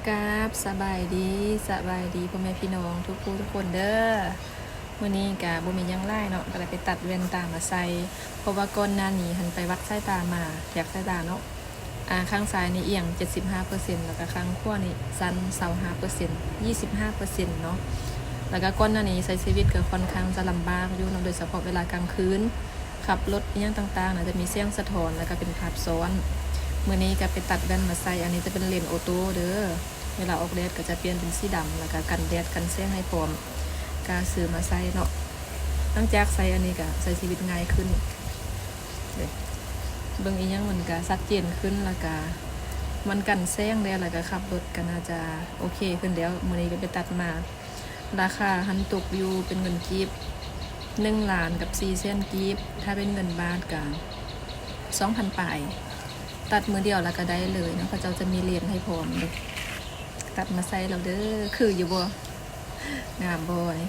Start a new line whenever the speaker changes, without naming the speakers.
กราบสบายดีพ่อแม่พี่น้องทุกผู้ทุกคนเด้อมื้อนี้กะบ่มีหยังหลายเนาะก็เลยไปตัดแว่นตามาใส่เพราะว่าก่อนหน้านี้หันไปวัดสายตามาแยกสายตาเนาะข้างซ้ายนี่เอียง 75% แล้วก็ข้างขวานี่สั้น 25% 25%เนาะแล้วก็ก่อนหน้านี้ใช้ชีวิตก็ค่อนข้างจะลำบากอยู่เนาะโดยเฉพาะเวลากลางคืนขับรถอีหยังต่างๆน่ะจะมีเสียงสะท้อนแล้วก็เป็นภาพซ้อนมื้อนี้ก็ไปตัดแว่นมาใส่อันนี้จะเป็นเลนส์ออโต้เด้อเวลาออกแดดก็จะเปลี่ยนเป็นสีดำแล้วก็กันแดดกันแสงให้พร้อมก็ซื้อมาใส่เนาะหลังจากใส่อันนี้ก็ใช้ชีวิตง่ายขึ้นเบิ่งอีหยังมันก็ชัดเจนขึ้นแล้วก็มันกันแสงแล้วแล้วก็ขับรถก็น่าจะโอเคขึ้นแล้วมื้อนี้ก็ไปตัดมาราคาหันตกอยู่เป็นเงินกีบ1 ล้านกับ4 แสนกีบถ้าเป็นเงินบาทก็ 2,000 ปลายตัดมือเดียวแล้วก็ได้เลยนะเขาเจ้าจะมีเลนให้พร้อมเลยตัดมาใส่เราเด้อคืออยู่บ่งามบ่อย